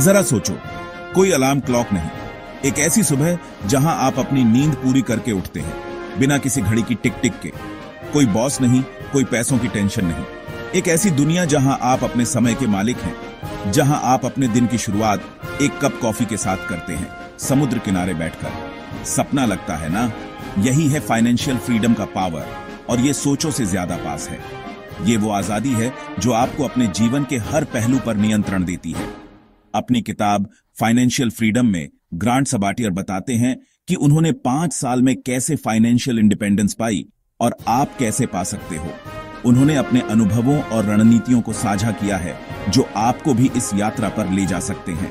जरा सोचो, कोई अलार्म क्लॉक नहीं, एक ऐसी सुबह जहां आप अपनी नींद पूरी करके उठते हैं बिना किसी घड़ी की टिक टिक के। कोई बॉस नहीं, कोई पैसों की टेंशन नहीं। एक ऐसी दुनिया जहां आप अपने समय के मालिक हैं, जहां आप अपने दिन की शुरुआत एक कप कॉफी के साथ करते हैं, समुद्र किनारे बैठकर। सपना लगता है ना? यही है फाइनेंशियल फ्रीडम का पावर, और ये सोचों से ज्यादा पास है। ये वो आजादी है जो आपको अपने जीवन के हर पहलू पर नियंत्रण देती है। अपनी किताब फाइनेंशियल फ्रीडम में ग्रांट सबाटियर बताते हैं कि उन्होंने 5 साल में कैसे फाइनेंशियल इंडिपेंडेंस पाई और आप कैसे पा सकते हो। उन्होंने अपने अनुभवों और रणनीतियों को साझा किया है जो आपको भी इस यात्रा पर ले जा सकते हैं।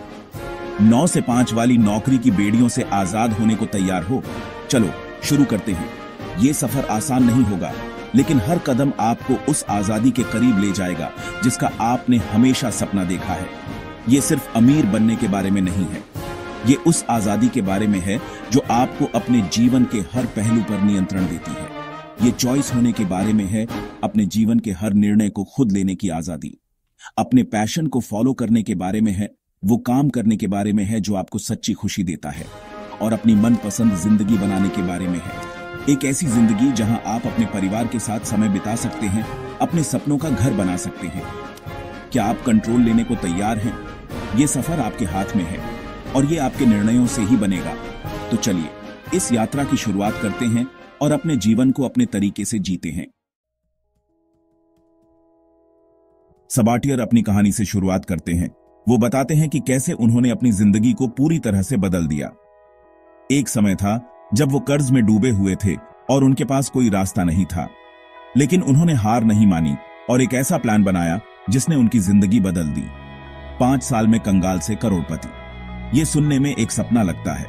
9 से 5 वाली नौकरी की बेड़ियों से आजाद होने को तैयार हो? चलो शुरू करते हैं। ये सफर आसान नहीं होगा, लेकिन हर कदम आपको उस आजादी के करीब ले जाएगा जिसका आपने हमेशा सपना देखा है। ये सिर्फ अमीर बनने के बारे में नहीं है, ये उस आजादी के बारे में है जो आपको अपने जीवन के हर पहलू पर नियंत्रण देती है। ये चॉइस होने के बारे में है, अपने जीवन के हर निर्णय को खुद लेने की आजादी। अपने पैशन को फॉलो करने के बारे में है, वो काम करने के बारे में है जो आपको सच्ची खुशी देता है। और अपनी मनपसंद जिंदगी बनाने के बारे में है, एक ऐसी जिंदगी जहां आप अपने परिवार के साथ समय बिता सकते हैं, अपने सपनों का घर बना सकते हैं। क्या आप कंट्रोल लेने को तैयार हैं? ये सफर आपके हाथ में है और ये आपके निर्णयों से ही बनेगा। तो चलिए इस यात्रा की शुरुआत करते हैं और अपने जीवन को अपने तरीके से जीते हैं। सबाटियर अपनी कहानी से शुरुआत करते हैं। वो बताते हैं कि कैसे उन्होंने अपनी जिंदगी को पूरी तरह से बदल दिया। एक समय था जब वो कर्ज में डूबे हुए थे और उनके पास कोई रास्ता नहीं था, लेकिन उन्होंने हार नहीं मानी और एक ऐसा प्लान बनाया जिसने उनकी जिंदगी बदल दी। 5 साल में कंगाल से करोड़पति। ये सुनने में एक सपना लगता है,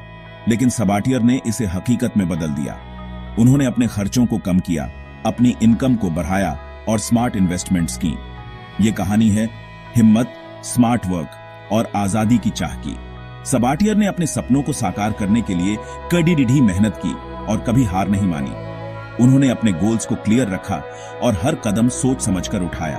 लेकिन सबाटियर ने इसे हकीकत में बदल दिया। उन्होंने अपने खर्चों को कम किया, अपनी इनकम को बढ़ाया और स्मार्ट इन्वेस्टमेंट्स की। ये कहानी है हिम्मत, स्मार्ट वर्क और आजादी की चाह की। सबाटियर ने अपने सपनों को साकार करने के लिए कड़ी मेहनत की और कभी हार नहीं मानी। उन्होंने अपने गोल्स को क्लियर रखा और हर कदम सोच समझकर उठाया।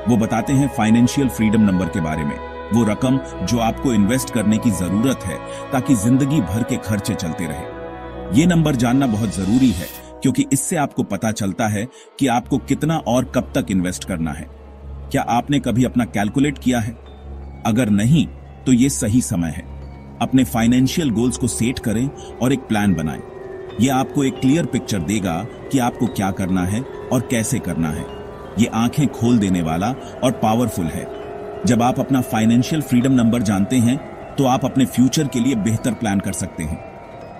वो बताते हैं फाइनेंशियल फ्रीडम नंबर के बारे में, वो रकम जो आपको इन्वेस्ट करने की जरूरत है ताकि जिंदगी भर के खर्चे चलते रहे। ये नंबर जानना बहुत जरूरी है, क्योंकि इससे आपको पता चलता है कि आपको कितना और कब तक इन्वेस्ट करना है। क्या आपने कभी अपना कैलकुलेट किया है? अगर नहीं, तो ये सही समय है। अपने फाइनेंशियल गोल्स को सेट करें और एक प्लान बनाएं। यह आपको एक क्लियर पिक्चर देगा कि आपको क्या करना है और कैसे करना है। ये आंखें खोल देने वाला और पावरफुल है। जब आप अपना फाइनेंशियल फ्रीडम नंबर जानते हैं, तो आप अपने फ्यूचर के लिए बेहतर प्लान कर सकते हैं।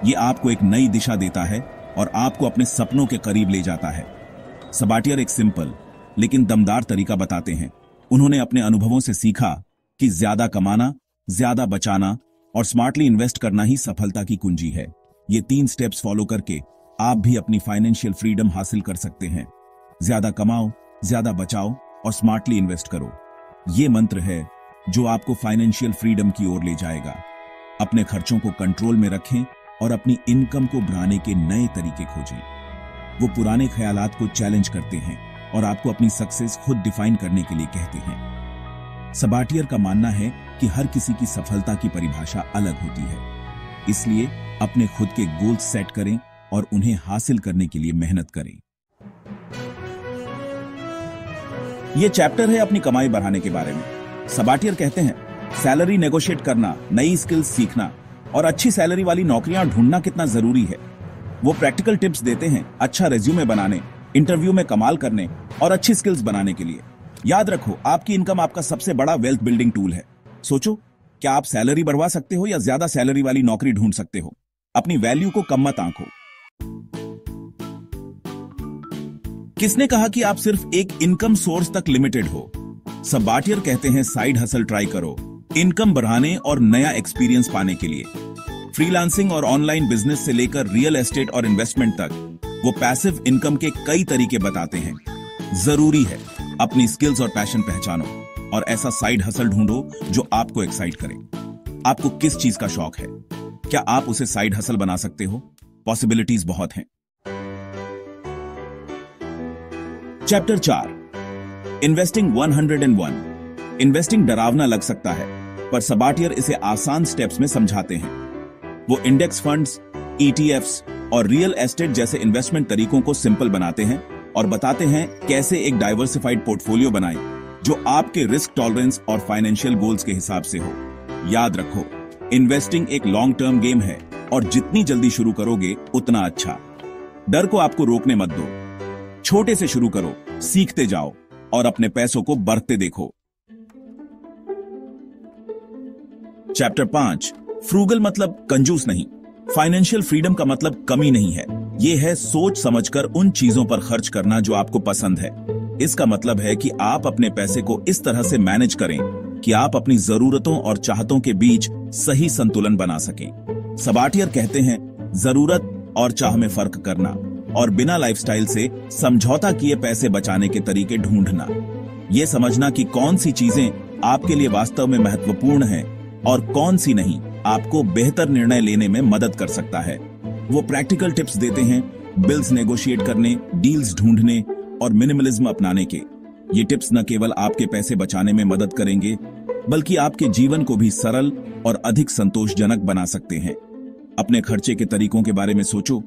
ये आपको एक नई दिशा देता है और आपको अपने सपनों के करीब ले जाता है। सबाटियर एक सिंपल लेकिन दमदार तरीका बताते हैं। उन्होंने अपने अनुभवों से सीखा कि ज्यादा कमाना, ज्यादा बचाना और स्मार्टली इन्वेस्ट करना ही सफलता की कुंजी है। ये 3 स्टेप्स फॉलो करके आप भी अपनी फाइनेंशियल फ्रीडम हासिल कर सकते हैं। ज्यादा कमाओ, ज्यादा बचाओ और स्मार्टली इन्वेस्ट करो। ये मंत्र है जो आपको फाइनेंशियल फ्रीडम की ओर ले जाएगा। अपने खर्चों को कंट्रोल में रखें और अपनी इनकम को बढ़ाने के नए तरीके खोजें। वो पुराने ख्यालात को चैलेंज करते हैं और आपको अपनी सक्सेस खुद डिफाइन करने के लिए कहते हैं। सबाटियर का मानना है कि हर किसी की सफलता की परिभाषा अलग होती है, इसलिए अपने खुद के गोल्स सेट करें और उन्हें हासिल करने के लिए मेहनत करें। यह चैप्टर है अपनी कमाई बढ़ाने के बारे में। सबाटियर कहते हैं सैलरी नेगोशिएट करना, नई स्किल्स सीखना और अच्छी सैलरी वाली नौकरियां ढूंढना कितना जरूरी है। वो प्रैक्टिकल टिप्स देते हैं अच्छा रेज्यूमे बनाने, इंटरव्यू में कमाल करने और अच्छी स्किल्स बनाने के लिए। याद रखो, आपकी इनकम आपका सबसे बड़ा वेल्थ बिल्डिंग टूल है। सोचो, क्या आप सैलरी बढ़वा सकते हो या ज्यादा सैलरी वाली नौकरी ढूंढ सकते हो? अपनी वैल्यू को कम मत आंको। किसने कहा कि आप सिर्फ एक इनकम सोर्स तक लिमिटेड हो? सबाटियर कहते हैं साइड हसल ट्राई करो, इनकम बढ़ाने और नया एक्सपीरियंस पाने के लिए। फ्रीलांसिंग और ऑनलाइन बिजनेस से लेकर रियल एस्टेट और इन्वेस्टमेंट तक वो पैसिव इनकम के कई तरीके बताते हैं। जरूरी है अपनी स्किल्स और पैशन पहचानो और ऐसा साइड हसल ढूंढो जो आपको एक्साइट करे। आपको किस चीज का शौक है? क्या आप उसे साइड हसल बना सकते हो? पॉसिबिलिटीज बहुत हैं। Chapter 4, investing 101। इन्वेस्टिंग डरावना लग सकता है, पर सबाटियर इसे आसान स्टेप्स में समझाते हैं। वो इंडेक्स फंड्स, ईटीएफ्स और रियल एस्टेट जैसे इन्वेस्टमेंट तरीकों को सिंपल बनाते हैं और बताते हैं कैसे एक डाइवर्सिफाइड पोर्टफोलियो बनाएं जो आपके रिस्क टॉलरेंस और फाइनेंशियल गोल्स के हिसाब से हो। याद रखो, इन्वेस्टिंग एक लॉन्ग टर्म गेम है और जितनी जल्दी शुरू करोगे उतना अच्छा। डर को आपको रोकने मत दो, छोटे से शुरू करो, सीखते जाओ और अपने पैसों को बढ़ते देखो। चैप्टर 5, फ्रूगल मतलब कंजूस नहीं। फाइनेंशियल फ्रीडम का मतलब कमी नहीं है, यह है सोच समझकर उन चीजों पर खर्च करना जो आपको पसंद है। इसका मतलब है कि आप अपने पैसे को इस तरह से मैनेज करें कि आप अपनी जरूरतों और चाहतों के बीच सही संतुलन बना सकें। सबाटियर कहते हैं, जरूरत और चाह में फर्क करना और बिना लाइफस्टाइल से समझौता किए पैसे बचाने के तरीके ढूंढना। यह समझना कि कौन सी चीजें आपके लिए वास्तव में महत्वपूर्ण हैं और कौन सी नहीं, आपको बेहतर निर्णय लेने में मदद कर सकता है। वो प्रैक्टिकल टिप्स देते हैं, बिल्स नेगोशिएट करने, डील्स ढूंढने और मिनिमलिज्म अपनाने के। ये टिप्स न केवल आपके पैसे बचाने में मदद करेंगे, बल्कि आपके जीवन को भी सरल और अधिक संतोषजनक बना सकते हैं। अपने खर्चे के तरीकों के बारे में सोचो।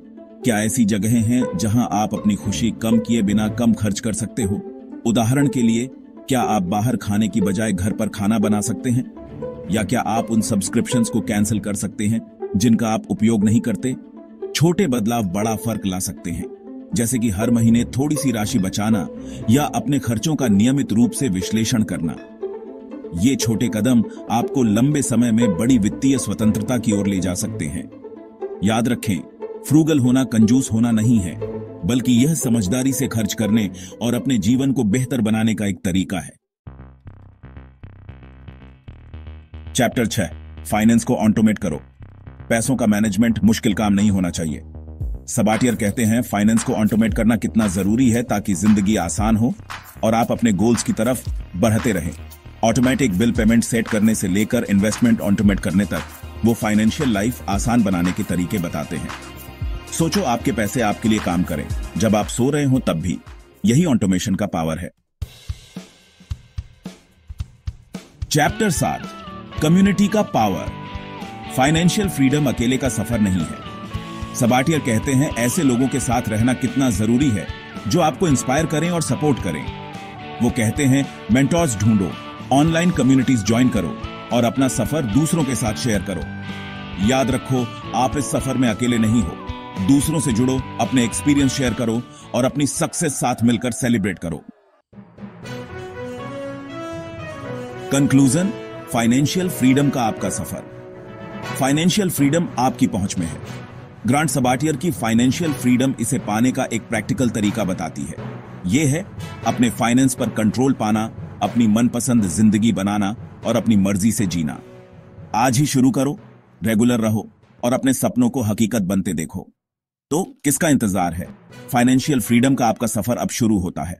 क्या ऐसी जगहें हैं जहां आप अपनी खुशी कम किए बिना कम खर्च कर सकते हो? उदाहरण के लिए, क्या आप बाहर खाने की बजाय घर पर खाना बना सकते हैं? या क्या आप उन सब्सक्रिप्शंस को कैंसिल कर सकते हैं जिनका आप उपयोग नहीं करते? छोटे बदलाव बड़ा फर्क ला सकते हैं, जैसे कि हर महीने थोड़ी सी राशि बचाना या अपने खर्चों का नियमित रूप से विश्लेषण करना। ये छोटे कदम आपको लंबे समय में बड़ी वित्तीय स्वतंत्रता की ओर ले जा सकते हैं। याद रखें, फ्रूगल होना कंजूस होना नहीं है, बल्कि यह समझदारी से खर्च करने और अपने जीवन को बेहतर बनाने का एक तरीका है। चैप्टर 6, फाइनेंस को ऑटोमेट करो। पैसों का मैनेजमेंट मुश्किल काम नहीं होना चाहिए। सबाटियर कहते हैं, फाइनेंस को ऑटोमेट करना कितना जरूरी है ताकि जिंदगी आसान हो और आप अपने गोल्स की तरफ बढ़ते रहें। ऑटोमेटिक बिल पेमेंट सेट करने से लेकर इन्वेस्टमेंट ऑटोमेट करने तक वो फाइनेंशियल लाइफ आसान बनाने के तरीके बताते हैं। सोचो, आपके पैसे आपके लिए काम करें जब आप सो रहे हो तब भी। यही ऑटोमेशन का पावर है। चैप्टर 7, कम्युनिटी का पावर। फाइनेंशियल फ्रीडम अकेले का सफर नहीं है। सबाटियर कहते हैं, ऐसे लोगों के साथ रहना कितना जरूरी है जो आपको इंस्पायर करें और सपोर्ट करें। वो कहते हैं, मेंटोर्स ढूंढो, ऑनलाइन कम्युनिटीज ज्वाइन करो और अपना सफर दूसरों के साथ शेयर करो। याद रखो, आप इस सफर में अकेले नहीं हो। दूसरों से जुड़ो, अपने एक्सपीरियंस शेयर करो और अपनी सक्सेस साथ मिलकर सेलिब्रेट करो। कंक्लूजन, फाइनेंशियल फ्रीडम का आपका सफर। फाइनेंशियल फ्रीडम आपकी पहुंच में है। ग्रांट सबाटियर की फाइनेंशियल फ्रीडम इसे पाने का एक प्रैक्टिकल तरीका बताती है। यह है अपने फाइनेंस पर कंट्रोल पाना, अपनी मनपसंद जिंदगी बनाना और अपनी मर्जी से जीना। आज ही शुरू करो, रेगुलर रहो और अपने सपनों को हकीकत बनते देखो। तो किसका इंतजार है? फाइनेंशियल फ्रीडम का आपका सफर अब शुरू होता है।